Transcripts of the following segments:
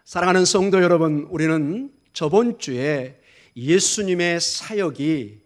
사랑하는 성도 여러분, 우리는 저번 주에 예수님의 사역이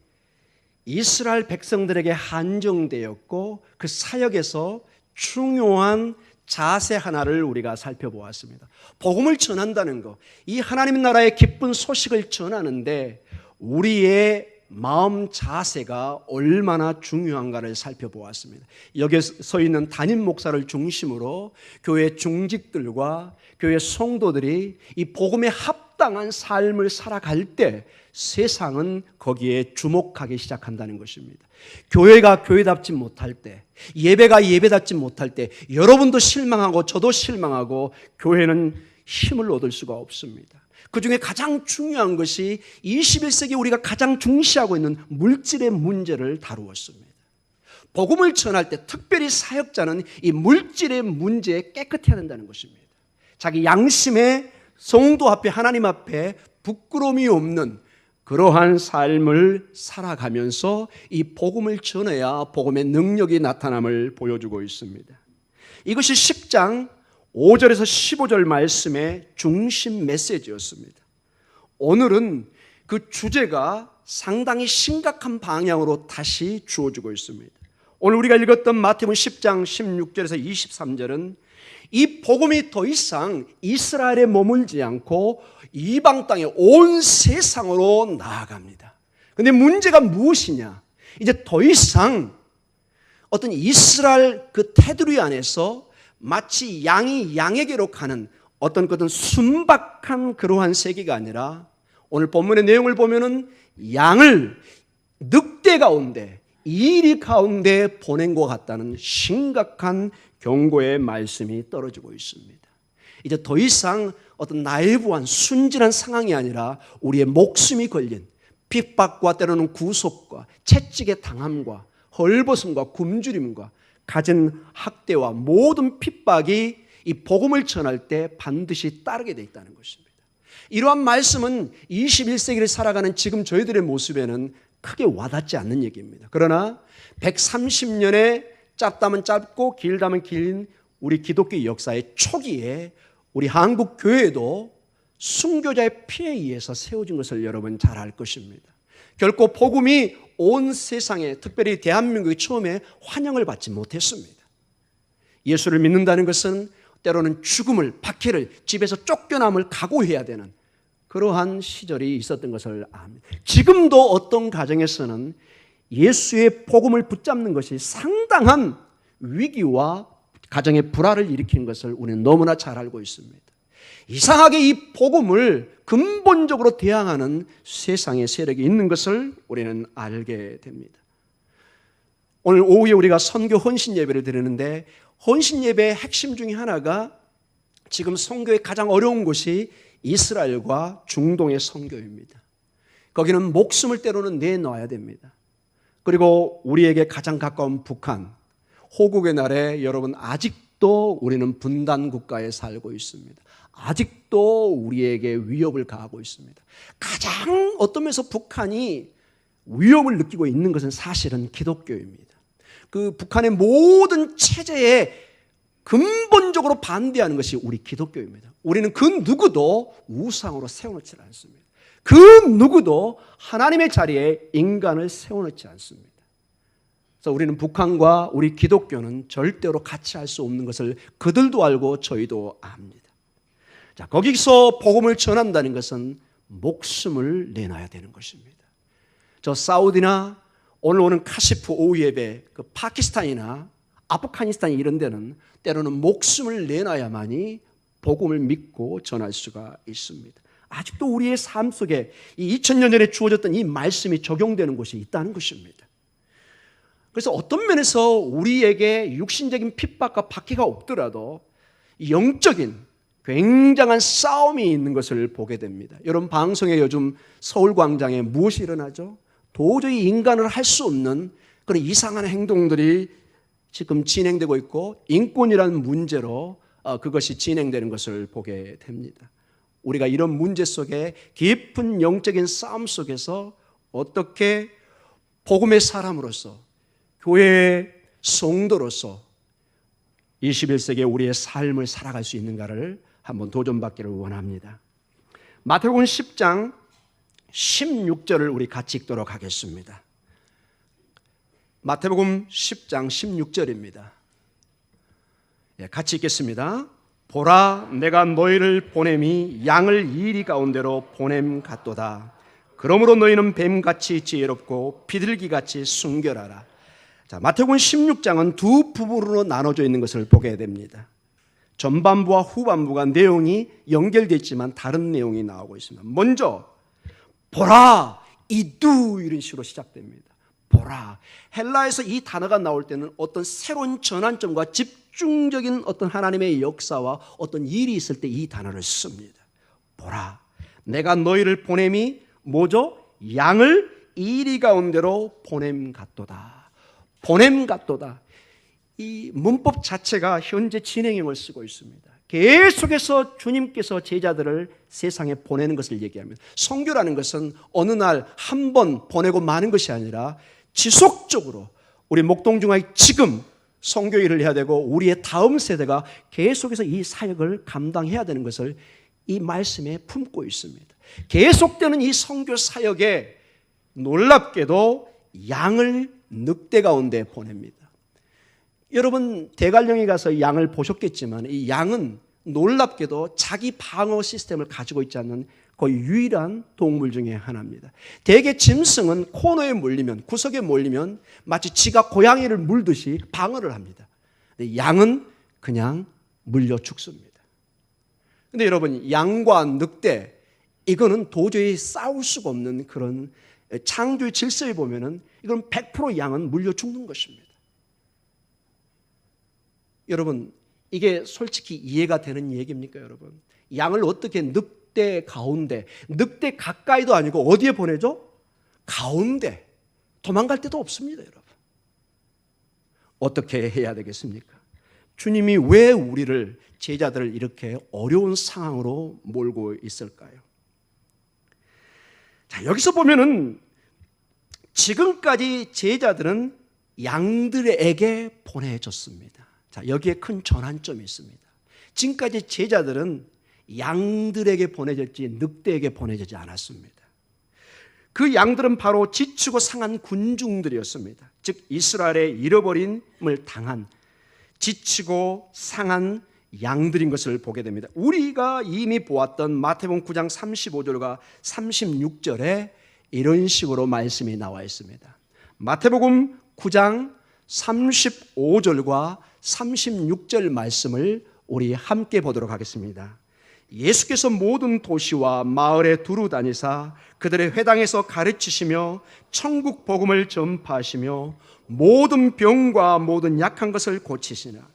이스라엘 백성들에게 한정되었고 그 사역에서 중요한 자세 하나를 우리가 살펴보았습니다. 복음을 전한다는 것, 이 하나님 나라의 기쁜 소식을 전하는데 우리의 마음 자세가 얼마나 중요한가를 살펴보았습니다. 여기에 서 있는 담임 목사를 중심으로 교회 중직들과 교회 성도들이 이 복음에 합당한 삶을 살아갈 때 세상은 거기에 주목하기 시작한다는 것입니다. 교회가 교회답지 못할 때, 예배가 예배답지 못할 때 여러분도 실망하고 저도 실망하고 교회는 힘을 얻을 수가 없습니다. 그 중에 가장 중요한 것이 21세기 우리가 가장 중시하고 있는 물질의 문제를 다루었습니다. 복음을 전할 때 특별히 사역자는 이 물질의 문제에 깨끗해야 된다는 것입니다. 자기 양심의 성도 앞에, 하나님 앞에 부끄러움이 없는 그러한 삶을 살아가면서 이 복음을 전해야 복음의 능력이 나타남을 보여주고 있습니다. 이것이 10장 5절에서 15절 말씀의 중심 메시지였습니다. 오늘은 그 주제가 상당히 심각한 방향으로 다시 주어지고 있습니다. 오늘 우리가 읽었던 마태복음 10장 16절에서 23절은 이 복음이 더 이상 이스라엘에 머물지 않고 이방 땅에 온 세상으로 나아갑니다. 그런데 문제가 무엇이냐? 이제 더 이상 어떤 이스라엘 그 테두리 안에서 마치 양이 양에게로 가는 어떤 순박한 그러한 세계가 아니라 오늘 본문의 내용을 보면은 양을 늑대 가운데, 이리 가운데 보낸 것 같다는 심각한 경고의 말씀이 떨어지고 있습니다. 이제 더 이상 어떤 나이브한 순진한 상황이 아니라 우리의 목숨이 걸린 핍박과 때로는 구속과 채찍의 당함과 헐벗음과 굶주림과 가진 학대와 모든 핍박이 이 복음을 전할 때 반드시 따르게 돼 있다는 것입니다. 이러한 말씀은 21세기를 살아가는 지금 저희들의 모습에는 크게 와닿지 않는 얘기입니다. 그러나 130년의 짧다면 짧고 길다면 긴 우리 기독교 역사의 초기에 우리 한국 교회도 순교자의 피에 의해서 세워진 것을 여러분 잘 알 것입니다. 결코 복음이 온 세상에, 특별히 대한민국이 처음에 환영을 받지 못했습니다. 예수를 믿는다는 것은 때로는 죽음을, 박해를, 집에서 쫓겨남을 각오해야 되는 그러한 시절이 있었던 것을 압니다. 지금도 어떤 가정에서는 예수의 복음을 붙잡는 것이 상당한 위기와 가정의 불화를 일으키는 것을 우리는 너무나 잘 알고 있습니다. 이상하게 이 복음을 근본적으로 대항하는 세상의 세력이 있는 것을 우리는 알게 됩니다. 오늘 오후에 우리가 선교 헌신 예배를 드리는데 헌신 예배의 핵심 중에 하나가 지금 선교의 가장 어려운 곳이 이스라엘과 중동의 선교입니다. 거기는 목숨을 때로는 내놔야 됩니다. 그리고 우리에게 가장 가까운 북한, 호국의 날에 여러분 아직도 우리는 분단 국가에 살고 있습니다. 아직도 우리에게 위협을 가하고 있습니다. 가장 어떤 면에서 북한이 위협을 느끼고 있는 것은 사실은 기독교입니다. 그 북한의 모든 체제에 근본적으로 반대하는 것이 우리 기독교입니다. 우리는 그 누구도 우상으로 세워놓지 않습니다. 그 누구도 하나님의 자리에 인간을 세워놓지 않습니다. 그래서 우리는 북한과 우리 기독교는 절대로 같이 할 수 없는 것을 그들도 알고 저희도 압니다. 자, 거기서 복음을 전한다는 것은 목숨을 내놔야 되는 것입니다. 저 사우디나 오늘 오는 카시프 오후 예배, 그 파키스탄이나 아프가니스탄 이런 데는 때로는 목숨을 내놔야만이 복음을 믿고 전할 수가 있습니다. 아직도 우리의 삶 속에 이 2000년 전에 주어졌던 이 말씀이 적용되는 곳이 있다는 것입니다. 그래서 어떤 면에서 우리에게 육신적인 핍박과 박해가 없더라도 영적인 굉장한 싸움이 있는 것을 보게 됩니다. 여러분 방송에 요즘 서울광장에 무엇이 일어나죠? 도저히 인간을 할 수 없는 그런 이상한 행동들이 지금 진행되고 있고 인권이라는 문제로 그것이 진행되는 것을 보게 됩니다. 우리가 이런 문제 속에 깊은 영적인 싸움 속에서 어떻게 복음의 사람으로서 교회의 성도로서 21세기에 우리의 삶을 살아갈 수 있는가를 한번 도전받기를 원합니다. 마태복음 10장 16절을 우리 같이 읽도록 하겠습니다. 마태복음 10장 16절입니다. 같이 읽겠습니다. 보라, 내가 너희를 보냄이 양을 이리 가운데로 보냄 같도다. 그러므로 너희는 뱀같이 지혜롭고 비둘기같이 순결하라. 자, 마태복음 16장은 두 부분으로 나눠져 있는 것을 보게 됩니다. 전반부와 후반부가 내용이 연결되어 있지만 다른 내용이 나오고 있습니다. 먼저 보라, 이두 이런 식으로 시작됩니다. 보라. 헬라에서 이 단어가 나올 때는 어떤 새로운 전환점과 집중적인 어떤 하나님의 역사와 어떤 일이 있을 때 이 단어를 씁니다. 보라, 내가 너희를 보냄이 뭐죠? 양을 이리 가운데로 보냄 같도다. 보냄 같도다. 이 문법 자체가 현재 진행형을 쓰고 있습니다. 계속해서 주님께서 제자들을 세상에 보내는 것을 얘기합니다. 선교라는 것은 어느 날 한 번 보내고 마는 것이 아니라 지속적으로 우리 목동중앙이 지금 선교 일을 해야 되고 우리의 다음 세대가 계속해서 이 사역을 감당해야 되는 것을 이 말씀에 품고 있습니다. 계속되는 이 선교 사역에 놀랍게도 양을 늑대 가운데 보냅니다. 여러분 대관령에 가서 양을 보셨겠지만 이 양은 놀랍게도 자기 방어 시스템을 가지고 있지 않는 거의 유일한 동물 중에 하나입니다. 대개 짐승은 코너에 몰리면, 구석에 몰리면 마치 지가 고양이를 물듯이 방어를 합니다. 근데 양은 그냥 물려 죽습니다. 근데 여러분, 양과 늑대, 이거는 도저히 싸울 수가 없는 그런 창조의 질서에 보면은 이건 100% 양은 물려 죽는 것입니다. 여러분, 이게 솔직히 이해가 되는 얘기입니까, 여러분? 양을 어떻게 늑대 가운데, 늑대 가까이도 아니고 어디에 보내죠? 가운데. 도망갈 데도 없습니다, 여러분. 어떻게 해야 되겠습니까? 주님이 왜 우리를, 제자들을 이렇게 어려운 상황으로 몰고 있을까요? 자, 여기서 보면은 지금까지 제자들은 양들에게 보내졌습니다. 자, 여기에 큰 전환점이 있습니다. 지금까지 제자들은 양들에게 보내졌지 늑대에게 보내지지 않았습니다. 그 양들은 바로 지치고 상한 군중들이었습니다. 즉 이스라엘의 잃어버림을 당한 지치고 상한 양들인 것을 보게 됩니다. 우리가 이미 보았던 마태복음 9장 35절과 36절에 이런 식으로 말씀이 나와 있습니다. 마태복음 9장 35절과 36절 말씀을 우리 함께 보도록 하겠습니다. 예수께서 모든 도시와 마을에 두루 다니사 그들의 회당에서 가르치시며 천국 복음을 전파하시며 모든 병과 모든 약한 것을 고치시나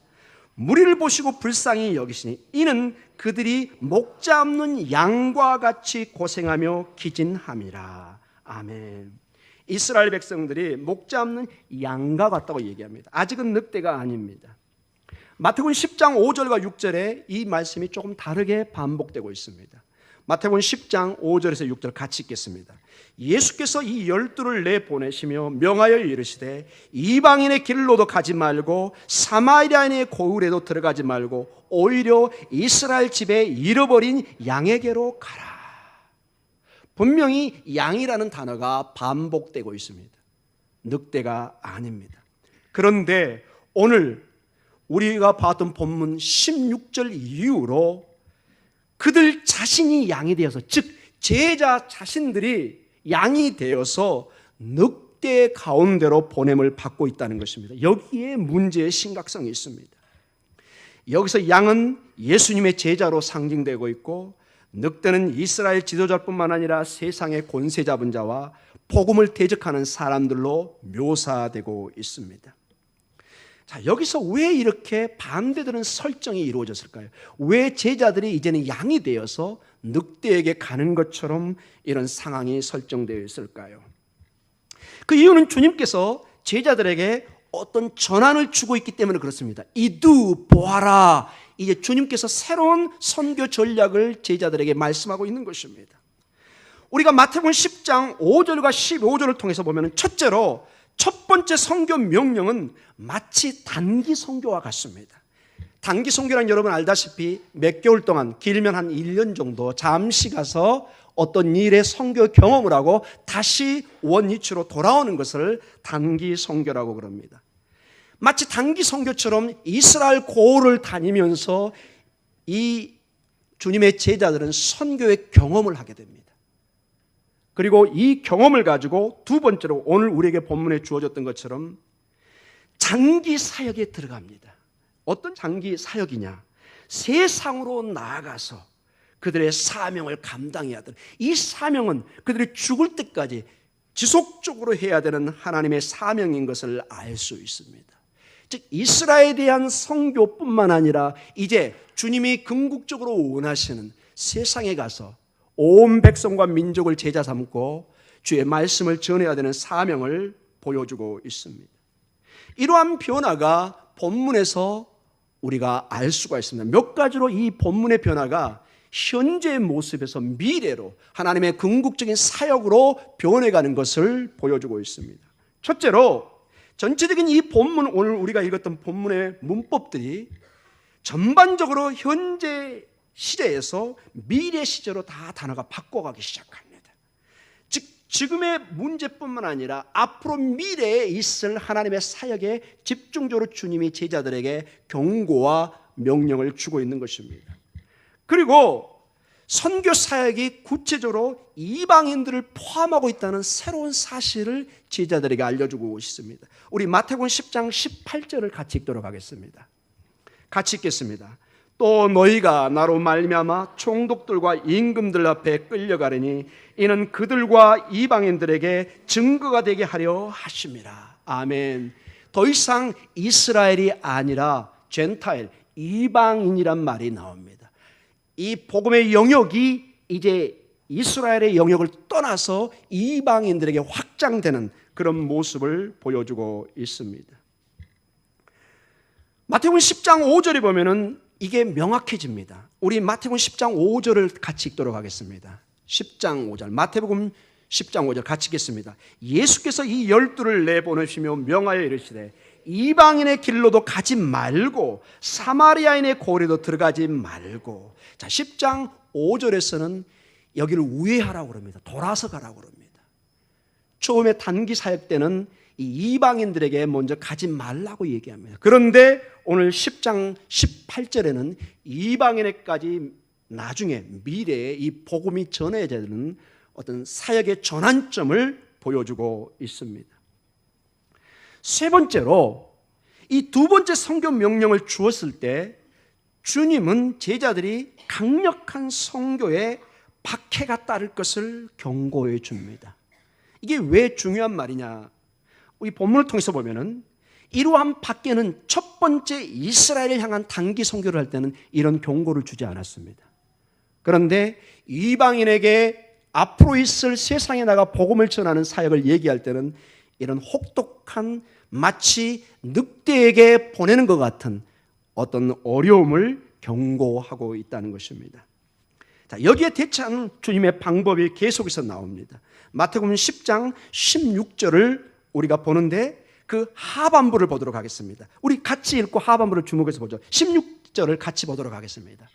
무리를 보시고 불쌍히 여기시니 이는 그들이 목자 없는 양과 같이 고생하며 기진함이라. 아멘. 이스라엘 백성들이 목자 없는 양과 같다고 얘기합니다. 아직은 늑대가 아닙니다. 마태복음 10장 5절과 6절에 이 말씀이 조금 다르게 반복되고 있습니다. 마태복음 10장 5절에서 6절 같이 읽겠습니다. 예수께서 이 12를 내보내시며 명하여 이르시되 이방인의 길로도 가지 말고 사마리아인의 고을에도 들어가지 말고 오히려 이스라엘 집에 잃어버린 양에게로 가라. 분명히 양이라는 단어가 반복되고 있습니다. 늑대가 아닙니다. 그런데 오늘 우리가 봤던 본문 16절 이후로 그들 자신이 양이 되어서, 즉 제자 자신들이 양이 되어서 늑대 가운데로 보냄을 받고 있다는 것입니다. 여기에 문제의 심각성이 있습니다. 여기서 양은 예수님의 제자로 상징되고 있고 늑대는 이스라엘 지도자뿐만 아니라 세상의 권세 잡은 자와 복음을 대적하는 사람들로 묘사되고 있습니다. 자, 여기서 왜 이렇게 반대되는 설정이 이루어졌을까요? 왜 제자들이 이제는 양이 되어서 늑대에게 가는 것처럼 이런 상황이 설정되어 있을까요? 그 이유는 주님께서 제자들에게 어떤 전환을 주고 있기 때문에 그렇습니다. 이두 보아라. 이제 주님께서 새로운 선교 전략을 제자들에게 말씀하고 있는 것입니다. 우리가 마태복음 10장 5절과 15절을 통해서 보면 첫째로 첫 번째 선교 명령은 마치 단기 선교와 같습니다. 단기 선교란 여러분 알다시피 몇 개월 동안, 길면 한 1년 정도 잠시 가서 어떤 일의 선교 경험을 하고 다시 원위치로 돌아오는 것을 단기 선교라고 그럽니다. 마치 단기 선교처럼 이스라엘 고을을 다니면서 이 주님의 제자들은 선교의 경험을 하게 됩니다. 그리고 이 경험을 가지고 두 번째로 오늘 우리에게 본문에 주어졌던 것처럼 장기 사역에 들어갑니다. 어떤 장기 사역이냐? 세상으로 나아가서 그들의 사명을 감당해야 되는, 이 사명은 그들이 죽을 때까지 지속적으로 해야 되는 하나님의 사명인 것을 알 수 있습니다. 즉 이스라엘에 대한 선교뿐만 아니라 이제 주님이 궁극적으로 원하시는 세상에 가서 온 백성과 민족을 제자 삼고 주의 말씀을 전해야 되는 사명을 보여주고 있습니다. 이러한 변화가 본문에서 우리가 알 수가 있습니다. 몇 가지로 이 본문의 변화가 현재의 모습에서 미래로 하나님의 궁극적인 사역으로 변해가는 것을 보여주고 있습니다. 첫째로 전체적인 이 본문, 오늘 우리가 읽었던 본문의 문법들이 전반적으로 현재 시제에서 미래 시제로 다 단어가 바꿔가기 시작합니다. 즉 지금의 문제뿐만 아니라 앞으로 미래에 있을 하나님의 사역에 집중적으로 주님이 제자들에게 경고와 명령을 주고 있는 것입니다. 그리고 선교 사역이 구체적으로 이방인들을 포함하고 있다는 새로운 사실을 제자들에게 알려주고 있습니다. 우리 마태복음 10장 18절을 같이 읽도록 하겠습니다. 같이 읽겠습니다. 또 너희가 나로 말미암아 총독들과 임금들 앞에 끌려가려니 이는 그들과 이방인들에게 증거가 되게 하려 하심이라. 아멘. 더 이상 이스라엘이 아니라 젠타일, 이방인이란 말이 나옵니다. 이 복음의 영역이 이제 이스라엘의 영역을 떠나서 이방인들에게 확장되는 그런 모습을 보여주고 있습니다. 마태복음 10장 5절에 보면은 이게 명확해집니다. 우리 마태복음 10장 5절을 같이 읽도록 하겠습니다. 10장 5절, 마태복음 10장 5절 같이 읽겠습니다. 예수께서 이 12를 내보내시며 명하여 이르시되 이방인의 길로도 가지 말고 사마리아인의 고리도 들어가지 말고. 자, 10장 5절에서는 여기를 우회하라고 그럽니다. 돌아서 가라고 그럽니다. 처음에 단기 사역 때는 이 이방인들에게 먼저 가지 말라고 얘기합니다. 그런데 오늘 10장 18절에는 이방인에까지 나중에 미래에 이 복음이 전해져야 되는 어떤 사역의 전환점을 보여주고 있습니다. 세 번째로 이 두 번째 선교 명령을 주었을 때 주님은 제자들이 강력한 선교에 박해가 따를 것을 경고해 줍니다. 이게 왜 중요한 말이냐? 이 본문을 통해서 보면은 이러한 박해는 첫 번째 이스라엘을 향한 단기 선교를 할 때는 이런 경고를 주지 않았습니다. 그런데 이방인에게 앞으로 있을 세상에 나가 복음을 전하는 사역을 얘기할 때는 이런 혹독한, 마치 늑대에게 보내는 것 같은 어떤 어려움을 경고하고 있다는 것입니다. 자, 여기에 대처하는 주님의 방법이 계속해서 나옵니다. 마태복음 10장 16절을 우리가 보는데 그 하반부를 보도록 하겠습니다. 우리 같이 읽고 하반부를 주목해서 보죠. 16절을 같이 보도록 하겠습니다.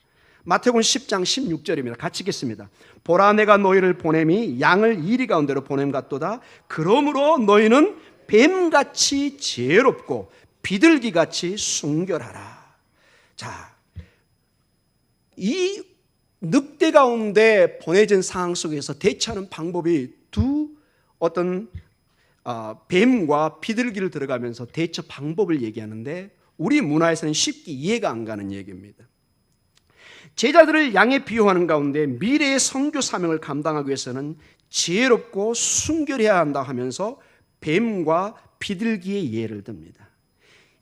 마태복음 10장 16절입니다. 같이 읽겠습니다. 보라 내가 너희를 보냄이 양을 이리 가운데로 보냄 같도다. 그러므로 너희는 뱀같이 지혜롭고 비둘기같이 순결하라. 자, 이 늑대 가운데 보내진 상황 속에서 대처하는 방법이 두 어떤 뱀과 비둘기를 들어가면서 대처 방법을 얘기하는데 우리 문화에서는 쉽게 이해가 안 가는 얘기입니다. 제자들을 양에 비유하는 가운데 미래의 선교 사명을 감당하기 위해서는 지혜롭고 순결해야 한다 하면서 뱀과 비둘기의 예를 듭니다.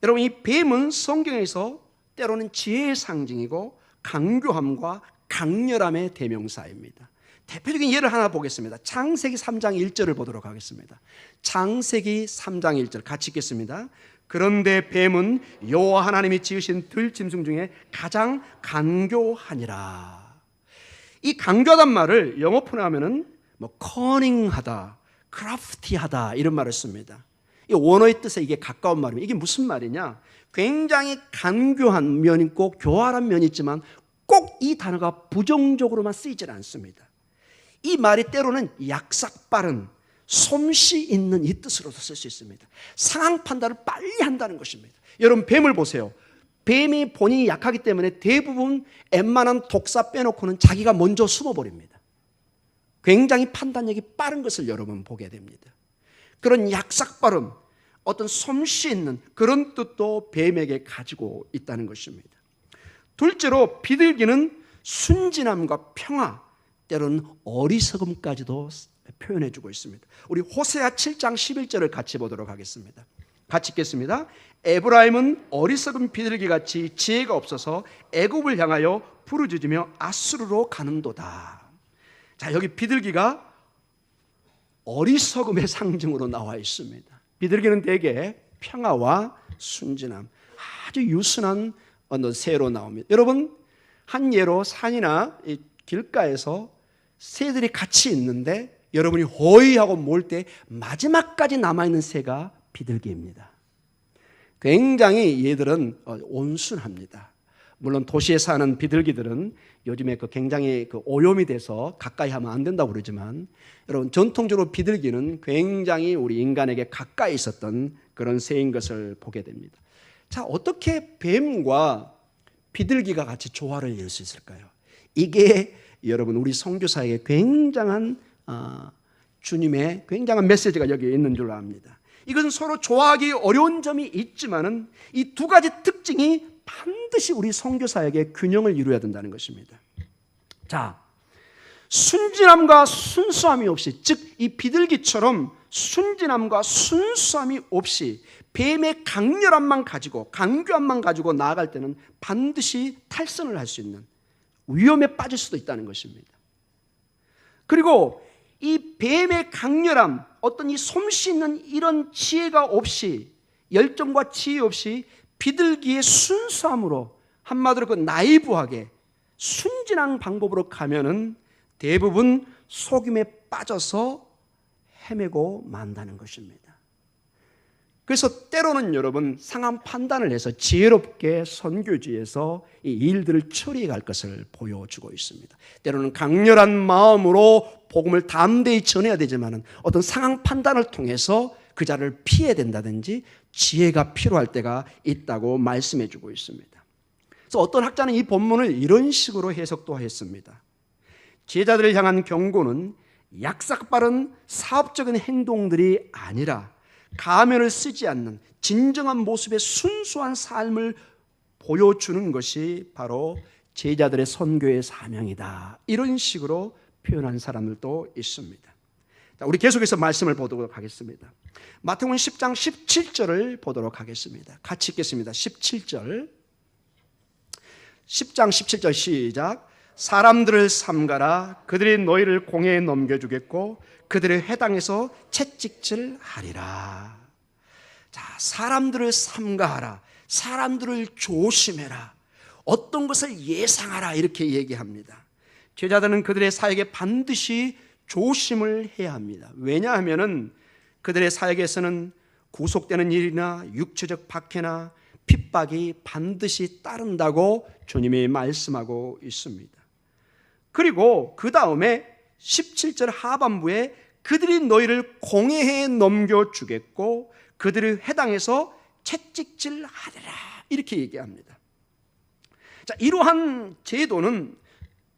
여러분, 이 뱀은 성경에서 때로는 지혜의 상징이고 강교함과 강렬함의 대명사입니다. 대표적인 예를 하나 보겠습니다. 창세기 3장 1절을 보도록 하겠습니다. 창세기 3장 1절 같이 읽겠습니다. 그런데 뱀은 여호와 하나님이 지으신 들짐승 중에 가장 간교하니라. 이 간교하단 말을 영어 표현하면은 커닝하다, 크라프티하다 이런 말을 씁니다. 이 원어의 뜻에 이게 가까운 말입니다. 이게 무슨 말이냐? 굉장히 간교한 면이 있고 교활한 면이 있지만 꼭 이 단어가 부정적으로만 쓰이질 않습니다. 이 말이 때로는 약삭빠른, 솜씨 있는 이 뜻으로도 쓸 수 있습니다. 상황 판단을 빨리 한다는 것입니다. 여러분, 뱀을 보세요. 뱀이 본인이 약하기 때문에 대부분 웬만한 독사 빼놓고는 자기가 먼저 숨어버립니다. 굉장히 판단력이 빠른 것을 여러분 보게 됩니다. 그런 약삭빠름, 어떤 솜씨 있는 그런 뜻도 뱀에게 가지고 있다는 것입니다. 둘째로 비둘기는 순진함과 평화, 때로는 어리석음까지도 표현해주고 있습니다. 우리 호세아 7장 11절을 같이 보도록 하겠습니다. 같이 읽겠습니다. 에브라임은 어리석은 비둘기같이 지혜가 없어서 애굽을 향하여 부르짖으며 아수르로 가는도다. 자, 여기 비둘기가 어리석음의 상징으로 나와 있습니다. 비둘기는 대개 평화와 순진함, 아주 유순한 어느 새로 나옵니다. 여러분, 한 예로 산이나 길가에서 새들이 같이 있는데 여러분이 호의하고 몰 때 마지막까지 남아있는 새가 비둘기입니다. 굉장히 얘들은 온순합니다. 물론 도시에 사는 비둘기들은 요즘에 굉장히 오염이 돼서 가까이 하면 안 된다고 그러지만, 여러분, 전통적으로 비둘기는 굉장히 우리 인간에게 가까이 있었던 그런 새인 것을 보게 됩니다. 자, 어떻게 뱀과 비둘기가 같이 조화를 이룰 수 있을까요? 이게 여러분, 우리 선교사에게 굉장한 주님의 굉장한 메시지가 여기에 있는 줄로 압니다. 이것은 서로 조화하기 어려운 점이 있지만은 이 두 가지 특징이 반드시 우리 선교사에게 균형을 이루어야 된다는 것입니다. 자, 순진함과 순수함이 없이, 즉 이 비둘기처럼 순진함과 순수함이 없이 뱀의 강렬함만 가지고, 강교함만 가지고 나아갈 때는 반드시 탈선을 할 수 있는 위험에 빠질 수도 있다는 것입니다. 그리고 이 뱀의 강렬함, 어떤 이 솜씨 있는 이런 지혜가 없이, 열정과 지혜 없이 비둘기의 순수함으로, 한마디로 나이브하게 순진한 방법으로 가면은 대부분 속임에 빠져서 헤매고 만다는 것입니다. 그래서 때로는 여러분, 상황 판단을 해서 지혜롭게 선교지에서 이 일들을 처리해 갈 것을 보여주고 있습니다. 때로는 강렬한 마음으로 복음을 담대히 전해야 되지만 어떤 상황 판단을 통해서 그 자를 피해야 된다든지 지혜가 필요할 때가 있다고 말씀해 주고 있습니다. 그래서 어떤 학자는 이 본문을 이런 식으로 해석도 했습니다. 제자들을 향한 경고는 약삭빠른 사업적인 행동들이 아니라 가면을 쓰지 않는 진정한 모습의 순수한 삶을 보여주는 것이 바로 제자들의 선교의 사명이다. 이런 식으로 표현한 사람들도 있습니다. 자, 우리 계속해서 말씀을 보도록 하겠습니다. 마태복음 10장 17절을 보도록 하겠습니다. 같이 읽겠습니다. 17절. 10장 17절 시작. 사람들을 삼가라. 그들이 너희를 공회에 넘겨주겠고 그들의 회당에서 채찍질하리라. 자, 사람들을 삼가하라. 사람들을 조심해라. 어떤 것을 예상하라. 이렇게 얘기합니다. 제자들은 그들의 사역에 반드시 조심을 해야 합니다. 왜냐하면 그들의 사역에서는 구속되는 일이나 육체적 박해나 핍박이 반드시 따른다고 주님이 말씀하고 있습니다. 그리고 그 다음에 17절 하반부에 그들이 너희를 공회에 넘겨주겠고 그들의 회당에서 채찍질하리라 이렇게 얘기합니다. 자, 이러한 제도는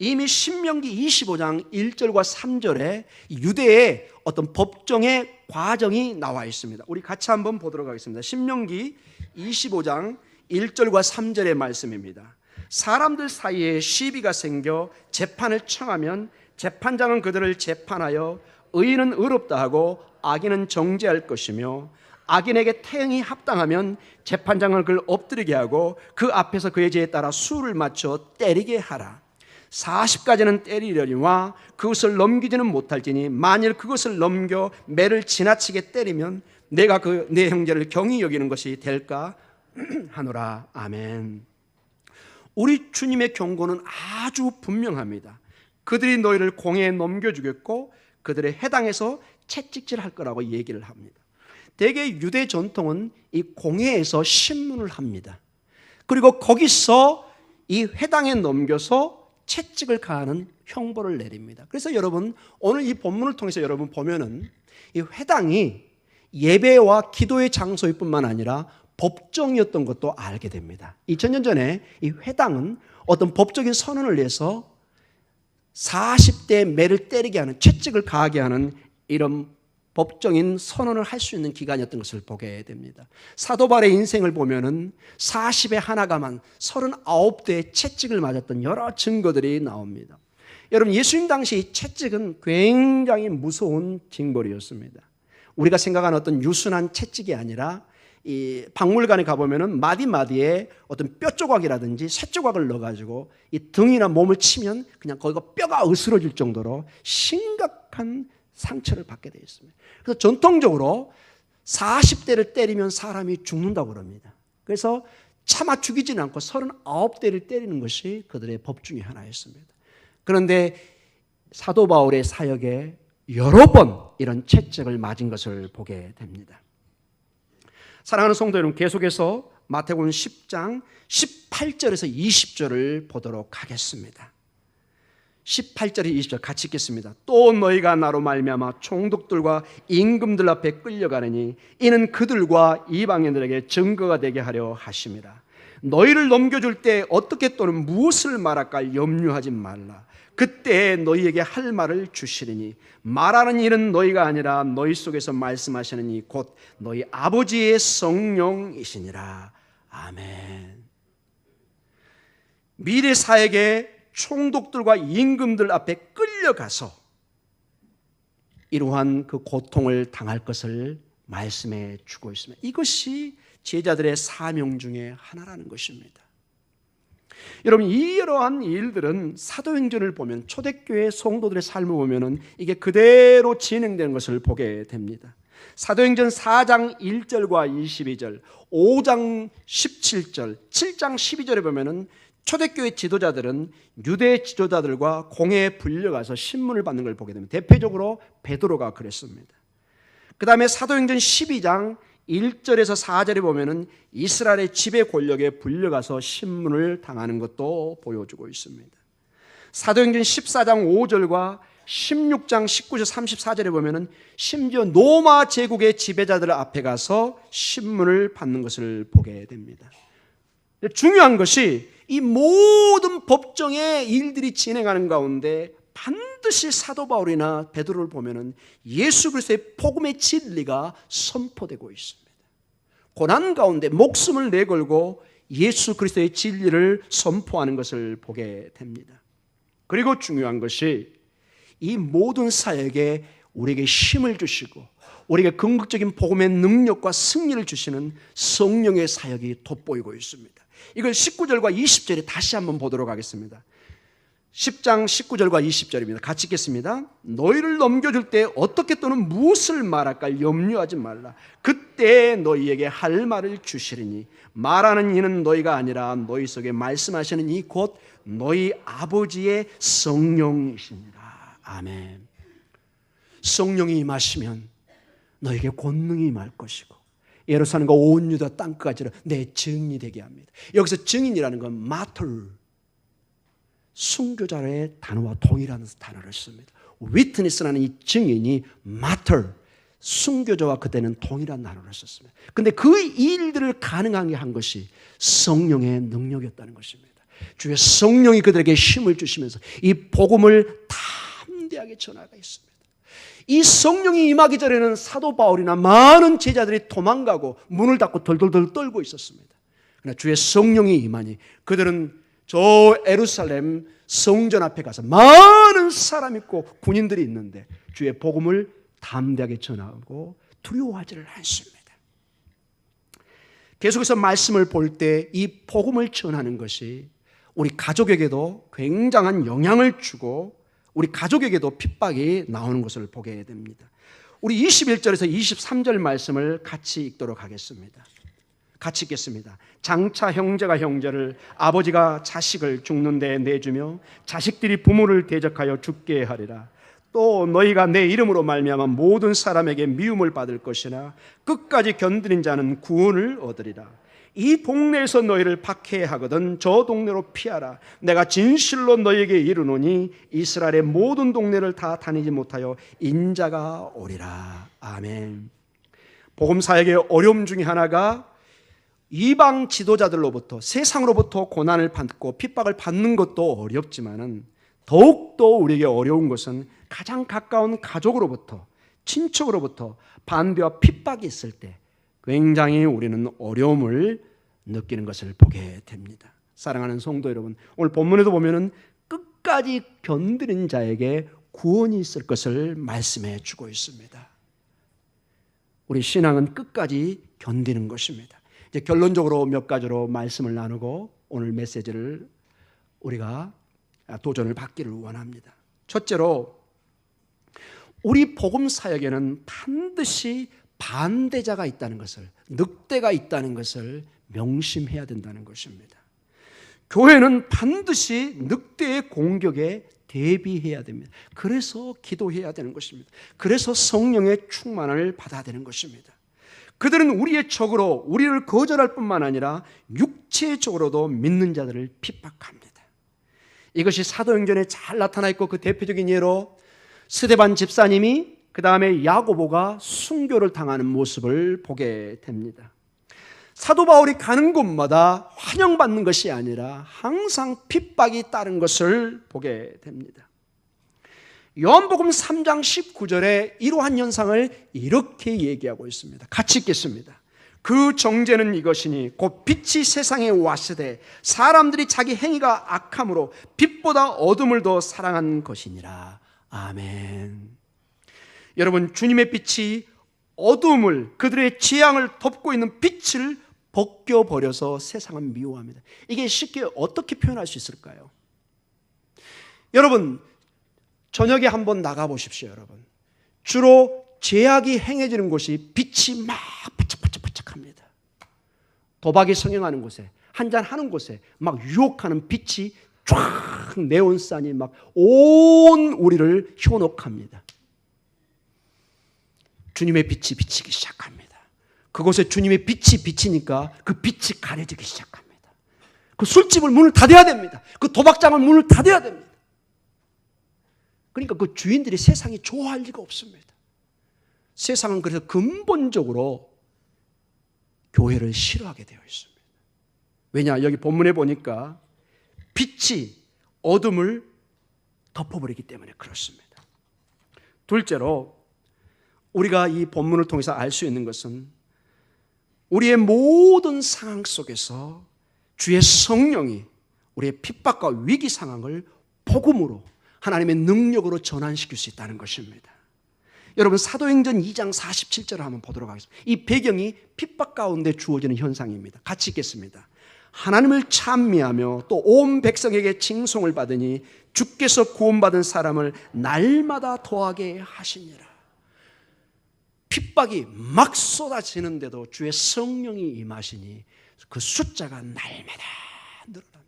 이미 신명기 25장 1절과 3절에 유대의 어떤 법정의 과정이 나와 있습니다. 우리 같이 한번 보도록 하겠습니다. 신명기 25장 1절과 3절의 말씀입니다. 사람들 사이에 시비가 생겨 재판을 청하면 재판장은 그들을 재판하여 의인은 의롭다 하고 악인은 정죄할 것이며 악인에게 태형이 합당하면 재판장은 그를 엎드리게 하고 그 앞에서 그의 죄에 따라 수를 맞춰 때리게 하라. 40가지는 때리려니와 그것을 넘기지는 못할지니 만일 그것을 넘겨 매를 지나치게 때리면 내가 내 형제를 경히 여기는 것이 될까 하노라. 아멘. 우리 주님의 경고는 아주 분명합니다. 그들이 너희를 공회에 넘겨주겠고 그들의 해당에서 채찍질할 거라고 얘기를 합니다. 대개 유대 전통은 이 공회에서 신문을 합니다. 그리고 거기서 이 회당에 넘겨서 채찍을 가하는 형벌을 내립니다. 그래서 여러분, 오늘 이 본문을 통해서 여러분 보면은 이 회당이 예배와 기도의 장소일 뿐만 아니라 법정이었던 것도 알게 됩니다. 2000년 전에 이 회당은 어떤 법적인 선언을 내서 40대 매를 때리게 하는, 채찍을 가하게 하는 이런 법적인 선언을 할 수 있는 기간이었던 것을 보게 됩니다. 사도 바울의 인생을 보면은 40에 하나가만 39대의 채찍을 맞았던 여러 증거들이 나옵니다. 여러분, 예수님 당시 채찍은 굉장히 무서운 징벌이었습니다. 우리가 생각하는 어떤 유순한 채찍이 아니라 이 박물관에 가보면은 마디마디에 어떤 뼈 조각이라든지 쇠 조각을 넣어가지고 이 등이나 몸을 치면 그냥 거기가 뼈가 으스러질 정도로 심각한 상처를 받게 되어 있습니다. 그래서 전통적으로 40대를 때리면 사람이 죽는다고 그럽니다. 그래서 차마 죽이지는 않고 39대를 때리는 것이 그들의 법 중에 하나였습니다. 그런데 사도 바울의 사역에 여러 번 이런 채찍을 맞은 것을 보게 됩니다. 사랑하는 성도 여러분, 계속해서 마태복음 10장 18절에서 20절을 보도록 하겠습니다. 18절에 20절 같이 읽겠습니다. 또 너희가 나로 말미암아 총독들과 임금들 앞에 끌려가느니 이는 그들과 이방인들에게 증거가 되게 하려 하심이라. 너희를 넘겨줄 때 어떻게 또는 무엇을 말할까 염려하지 말라. 그때 너희에게 할 말을 주시리니 말하는 일은 너희가 아니라 너희 속에서 말씀하시는 이 곧 너희 아버지의 성령이시니라. 아멘. 미래 사역에 총독들과 임금들 앞에 끌려가서 이러한 그 고통을 당할 것을 말씀해 주고 있습니다. 이것이 제자들의 사명 중에 하나라는 것입니다. 여러분, 이러한 일들은 사도행전을 보면, 초대교회 성도들의 삶을 보면은 이게 그대로 진행되는 것을 보게 됩니다. 사도행전 4장 1절과 22절, 5장 17절, 7장 12절에 보면은 초대교회 지도자들은 유대 지도자들과 공회에 불려가서 신문을 받는 걸 보게 됩니다. 대표적으로 베드로가 그랬습니다. 그 다음에 사도행전 12장 1절에서 4절에 보면은 이스라엘의 지배 권력에 불려가서 신문을 당하는 것도 보여주고 있습니다. 사도행전 14장 5절과 16장 19절 34절에 보면은 심지어 로마 제국의 지배자들 앞에 가서 신문을 받는 것을 보게 됩니다. 중요한 것이 이 모든 법정의 일들이 진행하는 가운데 반드시 사도 바울이나 베드로를 보면은 예수 그리스도의 복음의 진리가 선포되고 있습니다. 고난 가운데 목숨을 내걸고 예수 그리스도의 진리를 선포하는 것을 보게 됩니다. 그리고 중요한 것이 이 모든 사역에 우리에게 힘을 주시고 우리에게 궁극적인 복음의 능력과 승리를 주시는 성령의 사역이 돋보이고 있습니다. 이걸 19절과 20절에 다시 한번 보도록 하겠습니다. 10장 19절과 20절입니다. 같이 읽겠습니다. 너희를 넘겨줄 때 어떻게 또는 무엇을 말할까 염려하지 말라. 그때 너희에게 할 말을 주시리니 말하는 이는 너희가 아니라 너희 속에 말씀하시는 이 곧 너희 아버지의 성령이시니라. 아멘. 성령이 임하시면 너에게 권능이 임할 것이고 예루살렘과 온 유다 땅끝까지는 내 증인이 되게 합니다. 여기서 증인이라는 건 마터, 순교자의 단어와 동일한 단어를 씁니다. 위트니스라는 이 증인이 마터, 순교자와 그때는 동일한 단어를 썼습니다. 그런데 그 일들을 가능하게 한 것이 성령의 능력이었다는 것입니다. 주의 성령이 그들에게 힘을 주시면서 이 복음을 담대하게 전하고 있습니다. 이 성령이 임하기 전에는 사도 바울이나 많은 제자들이 도망가고 문을 닫고 덜덜덜 떨고 있었습니다. 그러나 주의 성령이 임하니 그들은 저 예루살렘 성전 앞에 가서 많은 사람 있고 군인들이 있는데 주의 복음을 담대하게 전하고 두려워하지를 않습니다. 계속해서 말씀을 볼 때 이 복음을 전하는 것이 우리 가족에게도 굉장한 영향을 주고 우리 가족에게도 핍박이 나오는 것을 보게 됩니다. 우리 21절에서 23절 말씀을 같이 읽도록 하겠습니다. 같이 읽겠습니다. 장차 형제가 형제를, 아버지가 자식을 죽는 데 내주며 자식들이 부모를 대적하여 죽게 하리라. 또 너희가 내 이름으로 말미암아 모든 사람에게 미움을 받을 것이나 끝까지 견디는 자는 구원을 얻으리라. 이 동네에서 너희를 박해하거든 저 동네로 피하라. 내가 진실로 너희에게 이르노니 이스라엘의 모든 동네를 다 다니지 못하여 인자가 오리라. 아멘. 복음 사역의 어려움 중에 하나가 이방 지도자들로부터, 세상으로부터 고난을 받고 핍박을 받는 것도 어렵지만은 더욱더 우리에게 어려운 것은 가장 가까운 가족으로부터, 친척으로부터 반대와 핍박이 있을 때 굉장히 우리는 어려움을 느끼는 것을 보게 됩니다. 사랑하는 성도 여러분, 오늘 본문에도 보면은 끝까지 견디는 자에게 구원이 있을 것을 말씀해 주고 있습니다. 우리 신앙은 끝까지 견디는 것입니다. 이제 결론적으로 몇 가지로 말씀을 나누고 오늘 메시지를 우리가 도전을 받기를 원합니다. 첫째로, 우리 복음 사역에는 반드시 반대자가 있다는 것을, 늑대가 있다는 것을 명심해야 된다는 것입니다. 교회는 반드시 늑대의 공격에 대비해야 됩니다. 그래서 기도해야 되는 것입니다. 그래서 성령의 충만을 받아야 되는 것입니다. 그들은 우리의 적으로 우리를 거절할 뿐만 아니라 육체적으로도 믿는 자들을 핍박합니다. 이것이 사도행전에 잘 나타나 있고, 그 대표적인 예로 스데반 집사님이 그 다음에 야고보가 순교를 당하는 모습을 보게 됩니다. 사도 바울이 가는 곳마다 환영받는 것이 아니라 항상 핍박이 따른 것을 보게 됩니다. 요한복음 3장 19절에 이러한 현상을 이렇게 얘기하고 있습니다. 같이 읽겠습니다. 그 정죄는 이것이니 곧 빛이 세상에 왔으되 사람들이 자기 행위가 악함으로 빛보다 어둠을 더 사랑한 것이니라. 아멘. 여러분, 주님의 빛이 어둠을, 그들의 재앙을 덮고 있는 빛을 벗겨버려서 세상은 미워합니다. 이게 쉽게 어떻게 표현할 수 있을까요? 여러분, 저녁에 한번 나가보십시오. 여러분, 주로 죄악이 행해지는 곳이 빛이 막 반짝반짝반짝합니다. 도박이 성행하는 곳에, 한잔하는 곳에 막 유혹하는 빛이 쫙, 네온산이 막 온 우리를 현혹합니다. 주님의 빛이 비치기 시작합니다. 그곳에 주님의 빛이 비치니까 그 빛이 가려지기 시작합니다. 그 술집을 문을 닫아야 됩니다. 그 도박장을 문을 닫아야 됩니다. 그러니까 그 주인들이 세상이 좋아할 리가 없습니다. 세상은 그래서 근본적으로 교회를 싫어하게 되어 있습니다. 왜냐? 여기 본문에 보니까 빛이 어둠을 덮어버리기 때문에 그렇습니다. 둘째로, 우리가 이 본문을 통해서 알 수 있는 것은 우리의 모든 상황 속에서 주의 성령이 우리의 핍박과 위기 상황을 복음으로, 하나님의 능력으로 전환시킬 수 있다는 것입니다. 여러분, 사도행전 2장 47절을 한번 보도록 하겠습니다. 이 배경이 핍박 가운데 주어지는 현상입니다. 같이 읽겠습니다. 하나님을 찬미하며 또 온 백성에게 칭송을 받으니 주께서 구원받은 사람을 날마다 더하게 하시니라. 핍박이 막 쏟아지는데도 주의 성령이 임하시니 그 숫자가 날마다 늘어납니다.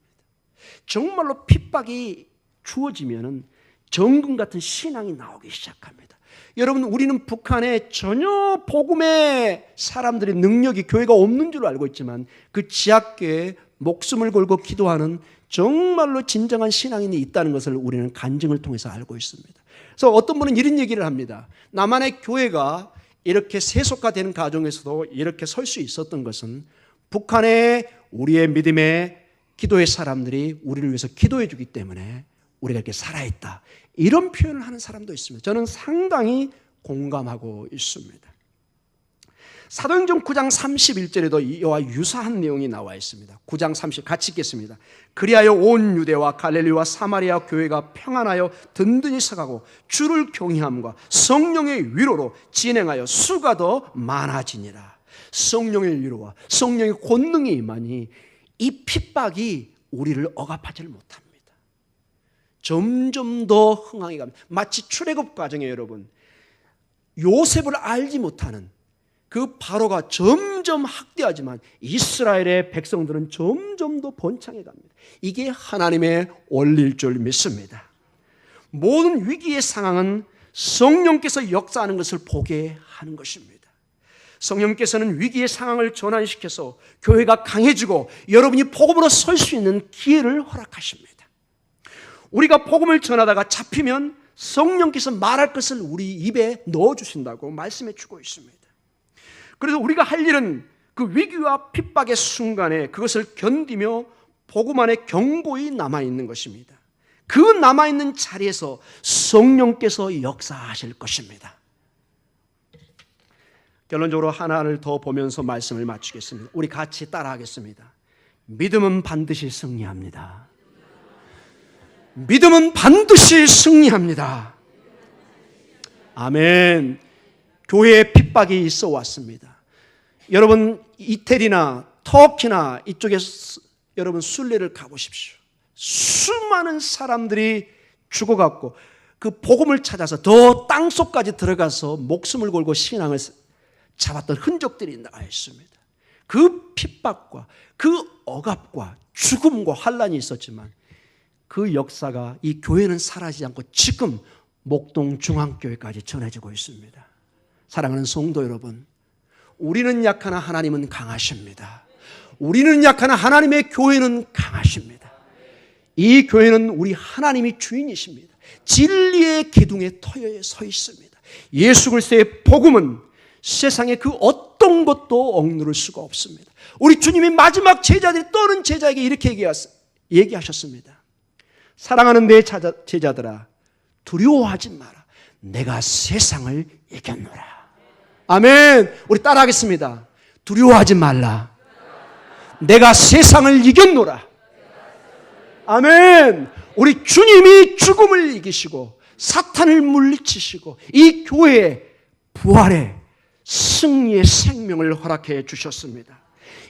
정말로 핍박이 주어지면은 정금 같은 신앙이 나오기 시작합니다. 여러분, 우리는 북한에 전혀 복음의 사람들의 능력이, 교회가 없는 줄 알고 있지만 그 지하교회에 목숨을 걸고 기도하는 정말로 진정한 신앙인이 있다는 것을 우리는 간증을 통해서 알고 있습니다. 그래서 어떤 분은 이런 얘기를 합니다. 남한의 교회가 이렇게 세속화되는 가정에서도 이렇게 설 수 있었던 것은 북한의 우리의 믿음의 기도의 사람들이 우리를 위해서 기도해 주기 때문에 우리가 이렇게 살아있다, 이런 표현을 하는 사람도 있습니다. 저는 상당히 공감하고 있습니다. 사도행전 9장 31절에도 이와 유사한 내용이 나와 있습니다. 9장 30, 같이 읽겠습니다. 그리하여 온 유대와 갈릴리와 사마리아 교회가 평안하여 든든히 서가고 주를 경외함과 성령의 위로로 진행하여 수가 더 많아지니라. 성령의 위로와 성령의 권능이 임하니 이 핍박이 우리를 억압하지를 못합니다. 점점 더 흥황해 갑니다. 마치 출애굽 과정에 여러분, 요셉을 알지 못하는 그 바로가 점점 확대하지만 이스라엘의 백성들은 점점 더 번창해 갑니다. 이게 하나님의 원리일 줄 믿습니다. 모든 위기의 상황은 성령께서 역사하는 것을 보게 하는 것입니다. 성령께서는 위기의 상황을 전환시켜서 교회가 강해지고 여러분이 복음으로 설 수 있는 기회를 허락하십니다. 우리가 복음을 전하다가 잡히면 성령께서 말할 것을 우리 입에 넣어주신다고 말씀해 주고 있습니다. 그래서 우리가 할 일은 그 위기와 핍박의 순간에 그것을 견디며 복음 안에 견고히 남아있는 것입니다. 그 남아있는 자리에서 성령께서 역사하실 것입니다. 결론적으로 하나를 더 보면서 말씀을 마치겠습니다. 우리 같이 따라하겠습니다. 믿음은 반드시 승리합니다. 믿음은 반드시 승리합니다. 아멘. 교회에 핍박이 있어 왔습니다. 여러분 이태리나 터키나 이쪽에 여러분 순례를 가보십시오. 수많은 사람들이 죽어갔고 그 복음을 찾아서 더 땅속까지 들어가서 목숨을 걸고 신앙을 잡았던 흔적들이 나와 있습니다. 그 핍박과 그 억압과 죽음과 환란이 있었지만 그 역사가 이 교회는 사라지지 않고 지금 목동 중앙교회까지 전해지고 있습니다. 사랑하는 성도 여러분, 우리는 약하나 하나님은 강하십니다. 우리는 약하나 하나님의 교회는 강하십니다. 이 교회는 우리 하나님이 주인이십니다. 진리의 기둥에 터여에 서 있습니다. 예수 그리스도의 복음은 세상에 그 어떤 것도 억누를 수가 없습니다. 우리 주님이 마지막 제자들이 떠는 제자에게 이렇게 얘기하셨습니다. 사랑하는 내 제자들아, 두려워하지 마라. 내가 세상을 이겼노라. 아멘. 우리 따라하겠습니다. 두려워하지 말라. 내가 세상을 이겼노라. 아멘. 우리 주님이 죽음을 이기시고 사탄을 물리치시고 이 교회의 부활의 승리의 생명을 허락해 주셨습니다.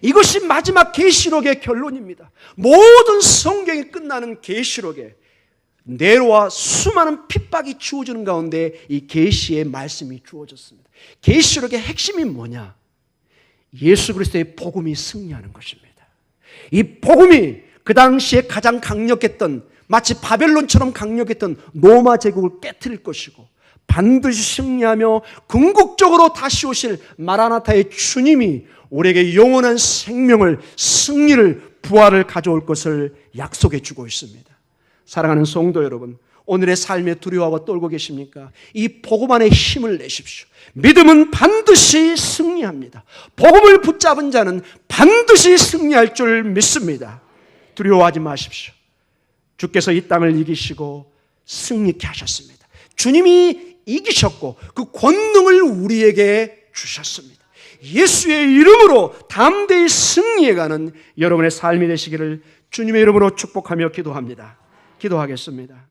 이것이 마지막 계시록의 결론입니다. 모든 성경이 끝나는 계시록에 네로와 수많은 핍박이 주어지는 가운데 이 계시의 말씀이 주어졌습니다. 계시록의 핵심이 뭐냐? 예수 그리스도의 복음이 승리하는 것입니다. 이 복음이 그 당시에 가장 강력했던, 마치 바벨론처럼 강력했던 로마 제국을 깨트릴 것이고 반드시 승리하며 궁극적으로 다시 오실 마라나타의 주님이 우리에게 영원한 생명을, 승리를, 부활을 가져올 것을 약속해 주고 있습니다. 사랑하는 성도 여러분, 오늘의 삶에 두려워하고 떨고 계십니까? 이 복음 안에 힘을 내십시오. 믿음은 반드시 승리합니다. 복음을 붙잡은 자는 반드시 승리할 줄 믿습니다. 두려워하지 마십시오. 주께서 이 땅을 이기시고 승리케 하셨습니다. 주님이 이기셨고 그 권능을 우리에게 주셨습니다. 예수의 이름으로 담대히 승리해가는 여러분의 삶이 되시기를 주님의 이름으로 축복하며 기도합니다. 기도하겠습니다.